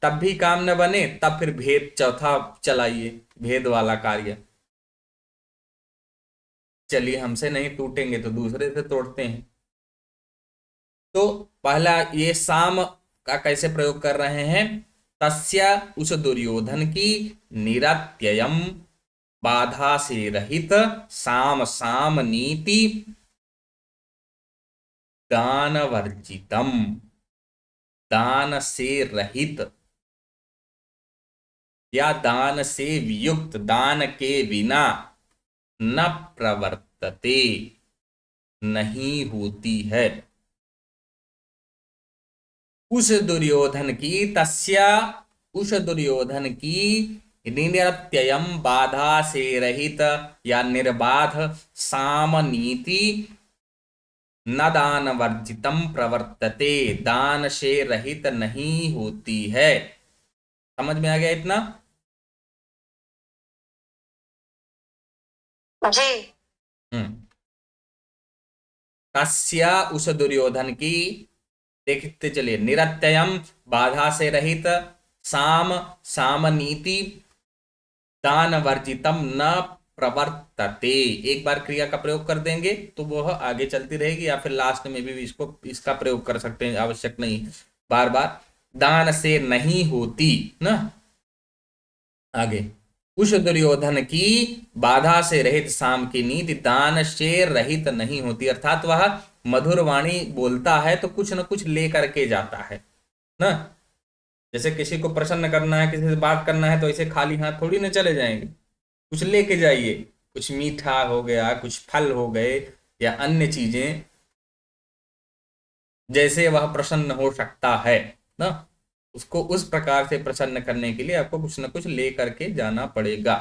तब भी काम न बने तब फिर भेद चौथा चलाइए, भेद वाला कार्य। चलिए हमसे नहीं टूटेंगे तो दूसरे से तोड़ते हैं। तो पहला ये साम का कैसे प्रयोग कर रहे हैं? तस्य उस दुर्योधन की, निरत्ययम बाधा से रहित, साम साम नीति, दान वर्जितम दान से रहित या दान से वियुक्त, दान के बिना, न प्रवर्तते नहीं होती है। उस दुर्योधन की, तस्या उस दुर्योधन की, निरत्ययम बाधा से रहित या निर्बाध, साम नीति, न दान वर्जितम प्रवर्तते दान से रहित नहीं होती है। समझ में आ गया इतना? जी। तस्या उस दुर्योधन की, देखते चलिए, निरत्ययम बाधा से रहित, साम साम नीति, दान वर्जितम न प्रवर्तते। एक बार क्रिया का प्रयोग कर देंगे तो वह आगे चलती रहेगी, या फिर लास्ट में भी इसको इसका प्रयोग कर सकते हैं, आवश्यक नहीं बार बार। दान से नहीं होती ना, आगे उस दुर्योधन की बाधा से रहित साम की नीति दान से रहित नहीं होती, अर्थात वह मधुर वाणी बोलता है तो कुछ न कुछ लेकर के जाता है ना। जैसे किसी को प्रसन्न करना है, किसी से बात करना है, तो ऐसे खाली हाथ थोड़ी न चले जाएंगे, कुछ लेके जाइए, कुछ मीठा हो गया, कुछ फल हो गए या अन्य चीजें, जैसे वह प्रसन्न हो सकता है ना। उसको उस प्रकार से प्रसन्न करने के लिए आपको कुछ न कुछ ले करके जाना पड़ेगा।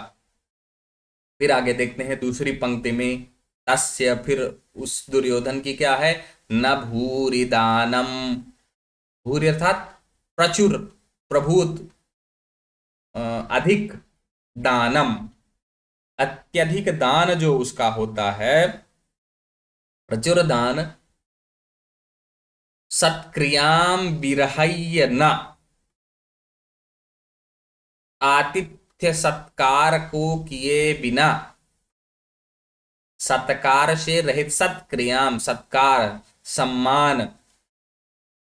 फिर आगे देखते हैं दूसरी पंक्ति में, तस्य, फिर उस दुर्योधन की क्या है, न भूरि दानम, भूरि अर्थात प्रचुर, प्रभुत, अधिक, दानम, अत्यधिक दान जो उसका होता है, प्रचुर दान, सत्क्रियाम विरहय्य न, आतिथ्य सत्कार को किए बिना, सत्कार से रहित, सत्क्रियाम सत्कार सम्मान,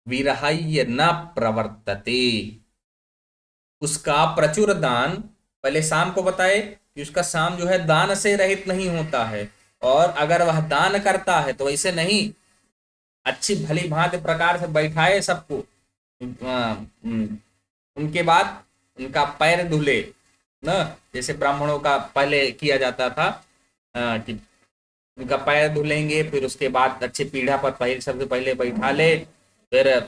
विरहय्य न प्रवर्तते, उसका प्रचुर दान, पहले शाम को बताए कि उसका शाम जो है दान से रहित नहीं होता है, और अगर वह दान करता है तो ऐसे नहीं, अच्छी भली भांति प्रकार से बैठाए सबको, उनके बाद उनका पैर धुले न, जैसे ब्राह्मणों का पहले किया जाता था कि उनका पैर धुलेंगे, फिर उसके बाद अच्छे पीढ़ा पर पहले सबसे पहले बैठा ले, फिर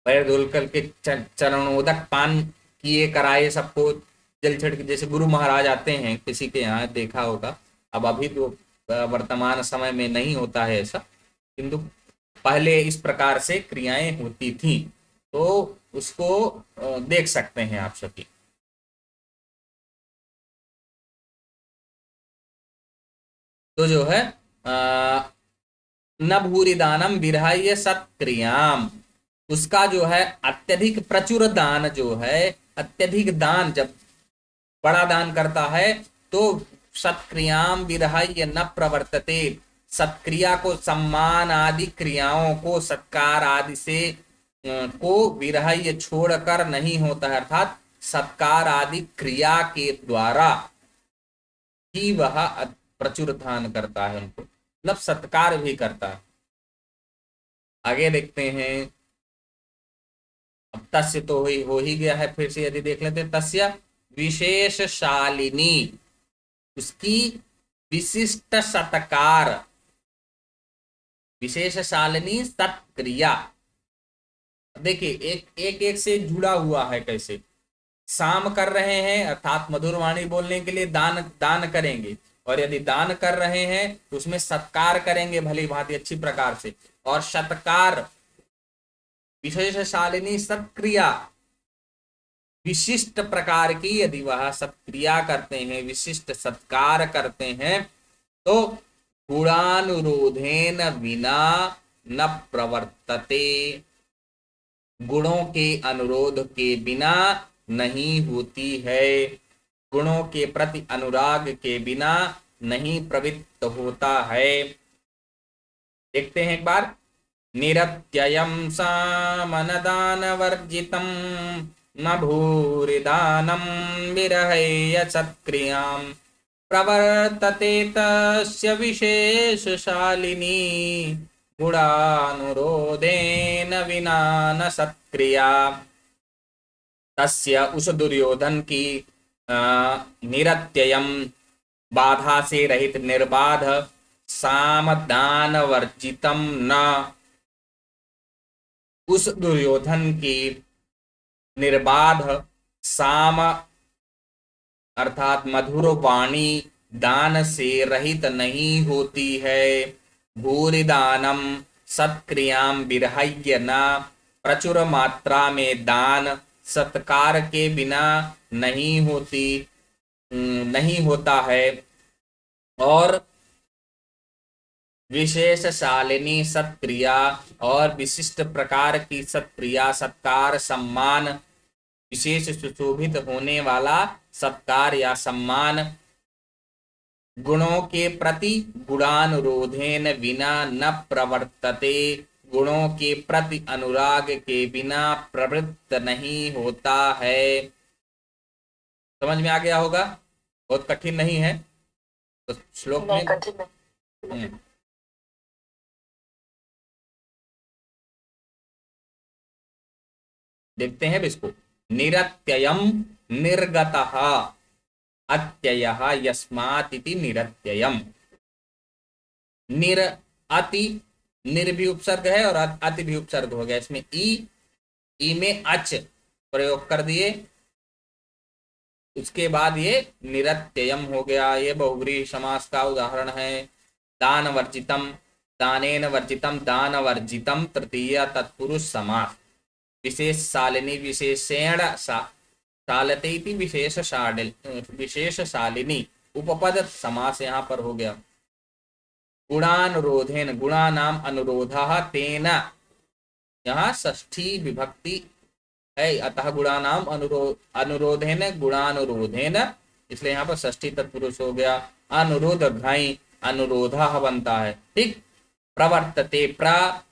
पैर धुल करके चरणोदक पान किए कराए सबको, जल छिड़क, जैसे गुरु महाराज आते हैं किसी के यहाँ देखा होगा। अब अभी तो वर्तमान समय में नहीं होता है ऐसा, किंतु पहले इस प्रकार से क्रियाएं होती थी, तो उसको देख सकते हैं आप सभी। तो जो है न भूरि दानम विरहाय सत्क्रियाम, उसका जो है अत्यधिक प्रचुर दान जो है, अत्यधिक दान जब बड़ा दान करता है तो सत्क्रियाम विरहाय न प्रवर्तते, सत्क्रिया को, सम्मान आदि क्रियाओं को, सत्कार आदि से को विरहाय छोड़कर नहीं होता है, अर्थात सत्कार आदि क्रिया के द्वारा ही वह प्रचुर दान करता है, उनको मतलब सत्कार भी करता है। आगे देखते हैं, अब तस्य तो हो ही गया है, फिर से यदि देख लेते हैं, तस्य विशेष शालिनी, उसकी विशिष्ट सत्कार, विशेष शालिनी सत्क्रिया। देखिए एक से जुड़ा हुआ है, कैसे शाम कर रहे हैं अर्थात मधुर वाणी बोलने के लिए दान करेंगे, और यदि दान कर रहे हैं तो उसमें सत्कार करेंगे भली भांति अच्छी प्रकार से, और सत्कार विशेष शालिनी सत्क्रिया, विशिष्ट प्रकार की यदि वह सत्क्रिया करते हैं, विशिष्ट सत्कार करते हैं, तो गुणानुरोधेन विना न प्रवर्तते, गुणों के अनुरोध के बिना नहीं होती है, गुणों के प्रति अनुराग के बिना नहीं प्रवृत्त होता है। देखते हैं एक बार, निरत्ययं सामनदान वर्जितम न भूरि दानम विरहय सत्क्रियां प्रवर्तते तस्य विशेष शालिनी गुणानुरोधेन विना न सत्क्रिया। तस्य, उस दुर्योधन की, निरत्ययम बाधा से रहित, निर्बाध, साम दान वर्जितम न, उस दुर्योधन की निर्बाध साम अर्थात मधुर वाणी दान से रहित नहीं होती है, भूरि दानम सत्क्रियाम विरहय्य न, प्रचुर मात्रा में दान सत्कार के बिना नहीं होता है, और विशेष शालिनी सत्क्रिया, और विशिष्ट प्रकार की सत्क्रिया, सत्कार, सम्मान, विशेष सुशोभित होने वाला सत्कार या सम्मान, गुणों के प्रति गुणानुरोधेन विना न प्रवर्तते, गुणों के प्रति अनुराग के बिना प्रवृत्त नहीं होता है। समझ में आ गया होगा, बहुत कठिन नहीं है, तो श्लोक में कठिन नहीं। देखते हैं इसको, निरत्ययम निर्गतः, अत्ययः यस्मात् इति निरत्ययम, निर अति, निर भी उपसर्ग है और अति भी उपसर्ग हो गया, इसमें ई ई में अच प्रयोग कर दिए, उसके बाद ये निरत्ययम हो गया। ये बहुव्रीहि समास का उदाहरण है। दान वर्जितम, दानेन वर्जितम, दान वर्जितम तृतीय तत्पुरुष समास। विशेष शालिनी विशेषेण शालते इति विशेष शालिनी उपपद समास यहाँ पर हो गया। गुणानुरोधेन, गुणानाम अनुरोधः तेन, यहाँ षष्ठी विभक्ति है, अतः गुणानाम अनुरोधेन गुणानुरोधेन, इसलिए यहाँ पर षष्ठी तत्पुरुष हो गया। अनुरोध घाई अनुरोधः बनता है, ठीक। प्रवर्तते, प्र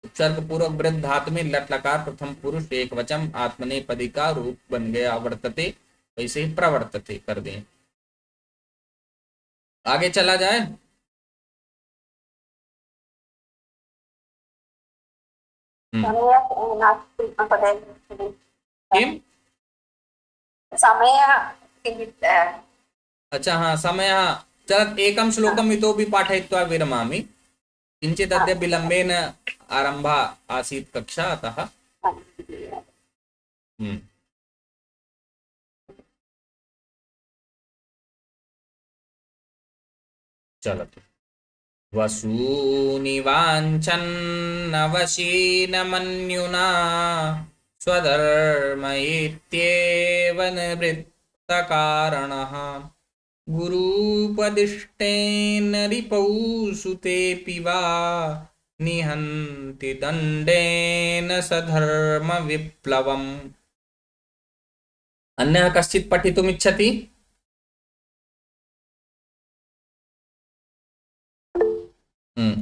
उपसर्ग पूर्वक वृद्ध धातु में लट लकार प्रथम पुरुष एक वचन आत्मनेपदी का रूप बन गया। वर्तते, वैसे ही प्रवर्तते कर दें। आगे चला जाए। किम? अच्छा हाँ, समय। चल एकम श्लोकम इतोपि पाठयित्वा विरमामि। किंचित् अद्य विलम्बेन आरम्भा आसीत् कक्षा, अतः चलतु। वसूनि वाञ्छन्नवशीन मन्युना स्वधर्म इत्येव निवृत्तकारणः गुरूपदिष्टेन रिपौसुतेऽपि वा निहन्ति दण्डेन सधर्म विप्लवम्। अन्यः कश्चित् पठितुमिच्छति?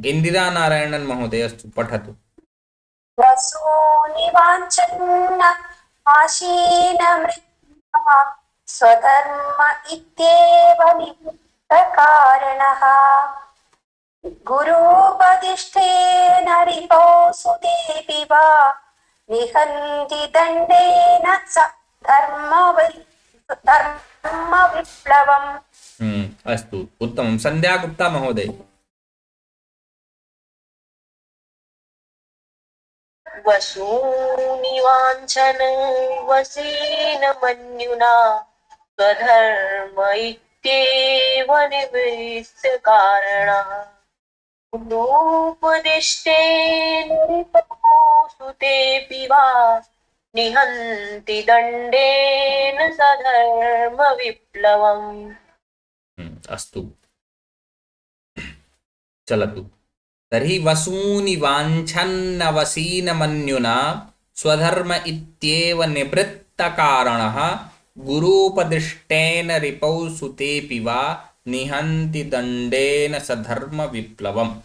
इंदिरा नारायणन महोदय अस्तु, पठतु। वसूनि वाञ्छन्न आशीन मृत्युः स्वधर्म इत्येव निवृत्तकारणः गुरूपदिष्टेन रिपौसुतेऽपि वा निहन्ति दण्डेन धर्म विप्लवम्। अस्तु, उत्तमं। संध्या गुप्ता महोदय। वसूनि वाञ्छन् वसेन मन्युना स्वधर्म इत्येव निवृत्तकारणः गुरूपदिष्टेन रिपौसुतेऽपि वा निहन्ति दण्डेन सधर्म विप्लवम्। अस्तु, चलतु। तर्हि वसूनि वाञ्छन्नवसीन मन्युना स्वधर्म इत्येव निवृत्तकारणः गुरूपदिष्टेन रिपौसुतेऽपि वा निहन्ति दण्डेन सधर्म विप्लवम्।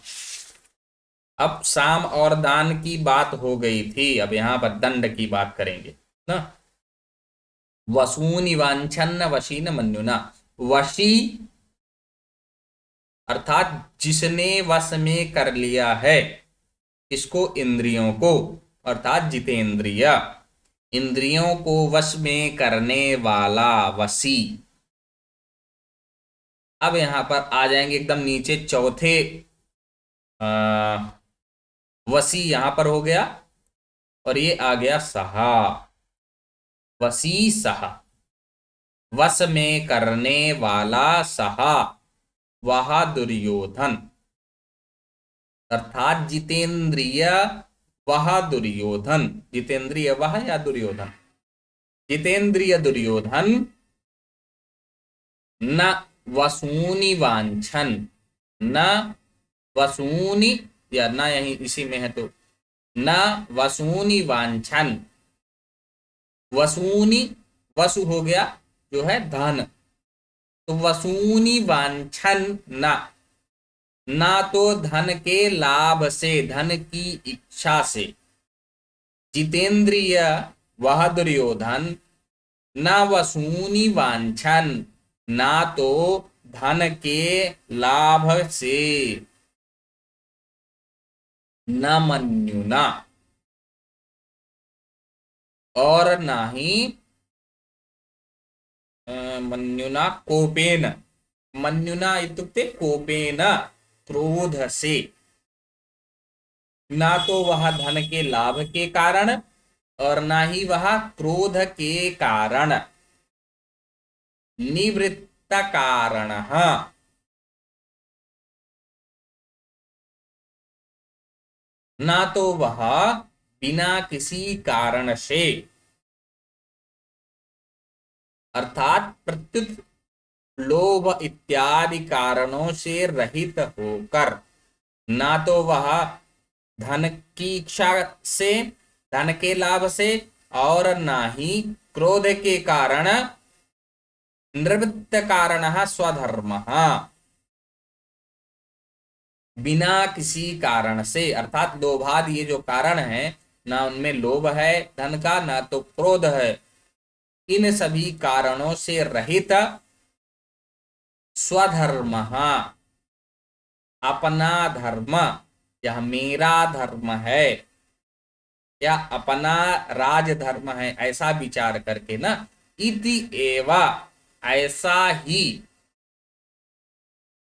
अब साम और दान की बात हो गई थी, अब यहाँ पर दंड की बात करेंगे ना। वसूनि वाञ्छन्न वशीन मन्युना, वशी अर्थात जिसने वश में कर लिया है, इसको इंद्रियों को, अर्थात जितेंद्रिय, इंद्रियों को वश में करने वाला वशी। अब यहां पर आ जाएंगे एकदम नीचे, चौथे वशी यहां पर हो गया, और ये आ गया सहा, वशी सहा, वश में करने वाला सहा, वह दुर्योधन, अर्थात जितेंद्रिय वह दुर्योधन। जितेंद्रिय वह या दुर्योधन? जितेंद्रिय दुर्योधन न वसूनि वांछन, न वसूनि, या न यही इसी में है, तो न वसूनि वांछन। वसूनि, वसु हो गया जो है धन, तो वसूनि वांछन ना तो धन के लाभ से, धन की इच्छा से। जितेंद्रिय वह दुर्योधन न वसूनि वांछन, ना तो धन के लाभ से, न मन्युना, और ना ही मन्युना कोपेन। मन्युना इत्युक्ते कोपेन, क्रोध से। ना तो वह धन के लाभ के कारण और ना ही वह क्रोध के कारण निवृत्त कारण, ना तो वह बिना किसी कारण से अर्थात प्रत्युत लोभ इत्यादि कारणों से रहित होकर, ना तो वह धन की इच्छा से, धन के लाभ से, और ना ही क्रोध के कारण निवृत्त कारण स्वधर्म, बिना किसी कारण से अर्थात लोभादि ये जो कारण है, ना उनमें लोभ है धन का, ना तो क्रोध है, इन सभी कारणों से रहित स्वधर्म, अपना धर्म, यह मेरा धर्म है या अपना राजधर्म है, ऐसा विचार करके ना, इति एवा ऐसा ही,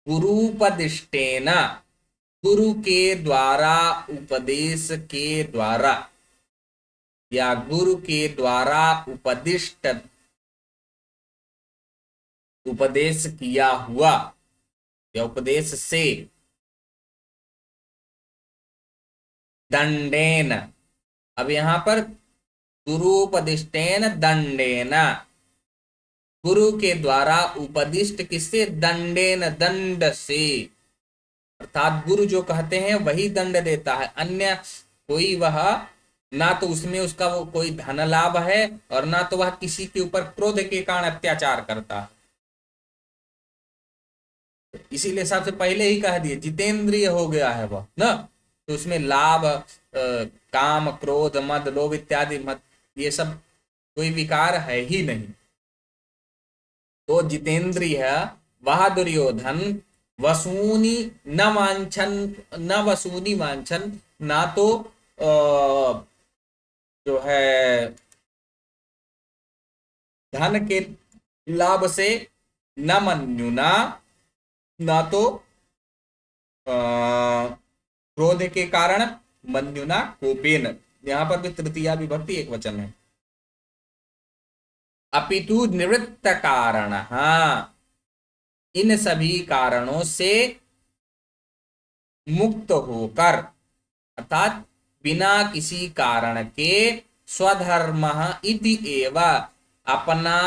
गुरुपदिष्टेन गुरु के द्वारा, उपदेश के द्वारा या गुरु के द्वारा उपदिष्ट उपदेश किया हुआ या उपदेश से, दंडेन, अब यहां पर गुरुपदिष्टेन दंडेन, गुरु के द्वारा उपदिष्ट किससे, दंडेन दंड से, अर्थात गुरु जो कहते हैं वही दंड देता है, अन्य कोई वह ना तो उसमें उसका वो कोई धन लाभ है और ना तो वह किसी के ऊपर क्रोध के कारण अत्याचार करता है। इसीलिए सबसे पहले ही कह दिए जितेंद्रिय हो गया है वह ना, तो उसमें लाभ काम क्रोध मद लोभ इत्यादि मत ये सब कोई विकार है ही नहीं। तो जितेंद्रिय वह दुर्योधन वसूनी न वांछन, न वसूनी वांछन, ना तो जो है धन के लाभ से, न मन्युना, ना तो क्रोध के कारण, मन्युना कोपेन, यहां पर भी तृतीया विभक्ति एक वचन है, अपितु निवृत्त कारण, इन सभी कारणों से मुक्त होकर, अर्थात बिना किसी कारण के, स्वधर्म इति एव, अपना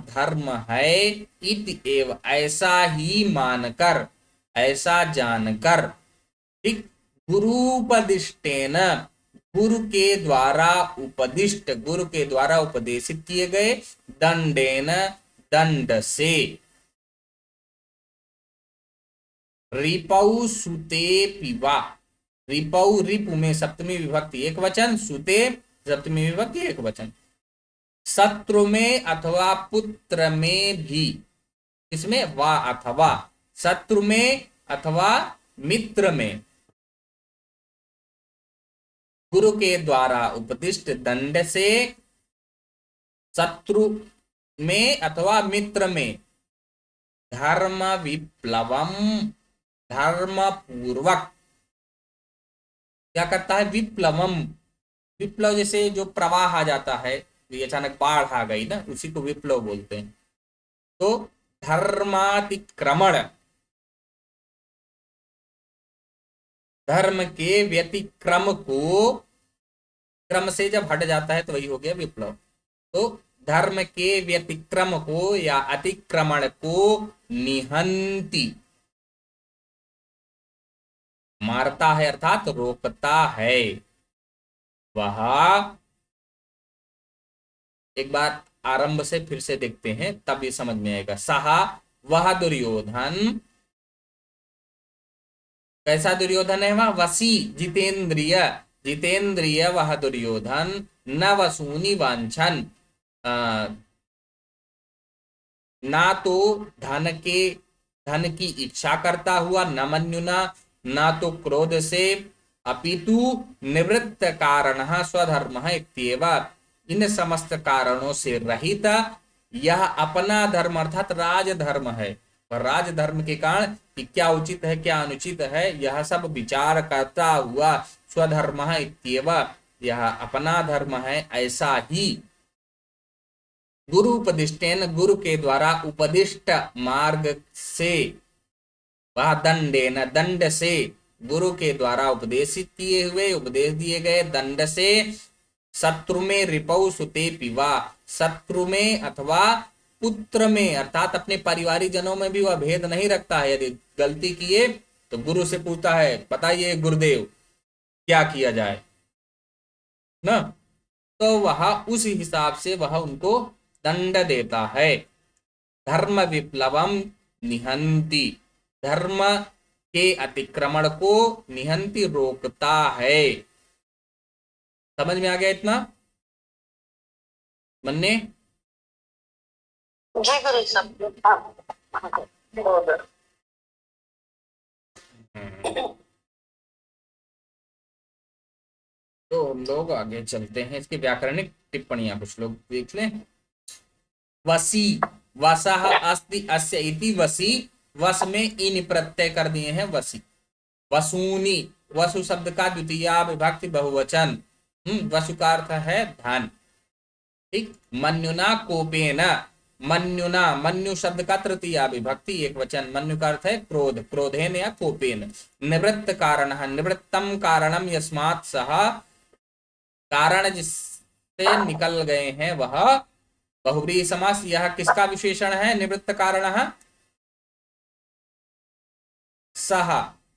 धर्म है, इति एव ऐसा ही मानकर, ऐसा जानकर, ठीक, गुरुपदिष्टेन गुरु के द्वारा उपदिष्ट, गुरु के द्वारा उपदेशित किए गए, दंडेन दंड से, रिपौ सुते पिवा, रिपौ रिपु में सप्तमी विभक्ति एक वचन, सुते सप्तमी विभक्ति एक वचन, शत्रु में अथवा पुत्र में भी, इसमें वा अथवा, शत्रु में अथवा मित्र में, गुरु के द्वारा उपदिष्ट दंड से, शत्रु में अथवा मित्र में, धर्म विप्लवम, धर्म पूर्वक, क्या करता है, विप्लवम, विप्लव जैसे जो प्रवाह आ जाता है, ये अचानक बाढ़ आ गई ना, उसी को विप्लव बोलते हैं। तो धर्मातिक्रमण, धर्म के व्यतिक्रम को, क्रम से जब हट जाता है तो वही हो गया विप्लव। तो धर्म के व्यतिक्रम को या अतिक्रमण को निहंति, मारता है अर्थात रोकता है वह, एक बार आरंभ से फिर से देखते हैं तब ये समझ में आएगा। सहा वह दुर्योधन, कैसा दुर्योधन है वह, वसी जितेंद्रिय, जितेंद्रिय वह दुर्योधन, न वसूनी वांछन, ना तो धन की इच्छा करता हुआ, न मन्युना, ना तो क्रोध से, अपितु निवृत्त कारण स्वधर्म इत्येव, इन समस्त कारणों से रहित, यह अपना धर्म अर्थात राजधर्म है, और राजधर्म के कारण कि क्या उचित है क्या अनुचित है यह सब विचार करता हुआ, स्वधर्म इत्येव, यह अपना धर्म है, ऐसा ही गुरु उपदिष्टेन, गुरु के द्वारा उपदिष्ट मार्ग से, वह दंडेन, दंड से, गुरु के द्वारा उपदेशित किए हुए, उपदेश दिए गए दंड से, शत्रु में रिपौ सुते पिवा, शत्रु में अथवा पुत्र में, अर्थात अपने परिवारिक जनों में भी वह भेद नहीं रखता है। यदि गलती किए तो गुरु से पूछता है, बताइए गुरुदेव क्या किया जाए ना, तो वह उस हिसाब से वह उनको दंड देता है। धर्म विप्लवम निहंति, धर्म के अतिक्रमण को निहंति रोकता है। समझ में आ गया इतना मन्ने? जी गुरु सब। हाँ, तो हम लोग आगे चलते हैं, इसकी व्याकरणिक टिप्पणियां कुछ लोग देख लें। वसी, वसः अस्ति अस्य इति, वसी, वस में इन प्रत्यय कर दिए हैं, वसी। वसूनी, वसु शब्द का द्वितीया विभक्ति बहुवचन, वसु का अर्थ है धन, ठीक। मन्युना कोपेन, मन्युना, मन्यु शब्द का तृतीया विभक्ति एक वचन, मन्यु का अर्थ है क्रोध, क्रोधेन या कोपेन। निवृत्त कारण, निवृत्तम कारणम यस्मात् सह, कारण जिससे निकल गए हैं वह, बहुव्रीहि समास। यह किसका विशेषण है? निवृत्त कारण सह,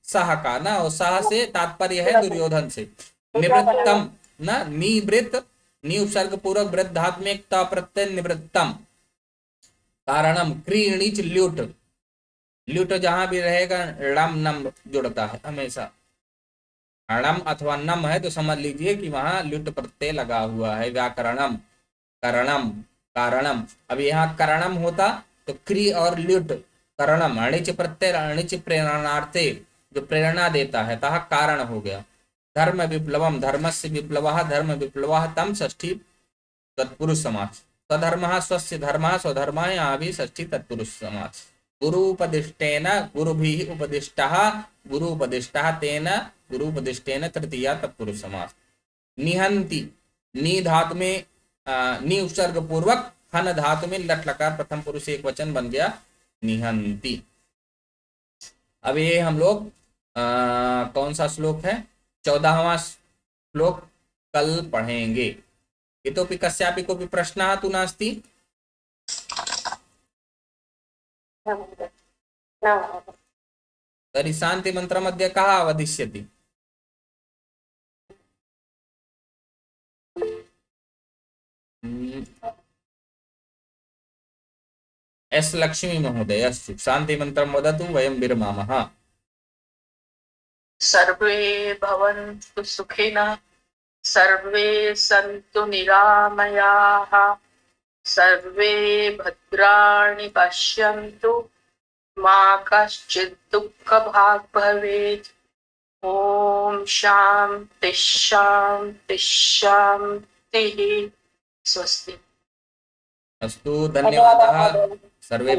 सह का ना, और सह से तात्पर्य है दुर्योधन से। निवृत्तम ना, निवृत्त, नि उपसर्ग पूर्वक वृद्धात्मिक त प्रत्यय निवृत्तम, कारणम क्रीणिच ल्युट, ल्युट जहां भी रहेगा णम नम जुड़ता है हमेशा, णम अथवा नम है तो समझ लीजिए कि वहां ल्युट प्रत्यय लगा हुआ है। व्याकरणम, करणम, कारणम। अब यहाँ करणम होता तो क्री और ल्युट, करणम, अणिच प्रत्यय, अणिच प्रेरणार्थे, जो प्रेरणा देता है, तह कारण हो गया। धर्म विप्लवम, धर्मस्य विप्लवः, धर्म विप्लवः तम, षष्ठी तत्पुरुष समास। स्वधर्मः स्वस्य धर्मः, स्वधर्मः, यहाँ भी षष्ठी तत्पुरुष समास। गुरु उपदिष्टेन, गुरुभिः उपदिष्टः, गुरु उपदिष्टः तेन, गुरु उपदिष्टेन तृतीया तत्पुरुष समास। निहंति, नि धातु में नि उपसर्ग पूर्वक, हन धातु में लट लकार प्रथम पुरुष एक वचन बन गया निहंति। अब ये हम लोग कौन सा श्लोक है? 14वां श्लोक कल पढ़ेंगे। इतोपि कस्यापि कोऽपि प्रश्नः तु नास्ति? तर्हि शान्ति मंत्रम् अद्य कः अवदिष्यति? एस लक्ष्मी महोदय, अस्तु, शान्ति मंत्रं वदतु, वयं विरमामः। सर्वे भवन्तु सुखिनः, सर्वे सन्तु निरामयाः, सर्वे भद्राणि पश्यन्तु, मा कश्चित् दुःखभाग् भवेत्। ॐ शान्ति शान्ति शान्तिः। स्वस्ति। अस्तु, धन्यवादः सर्वे।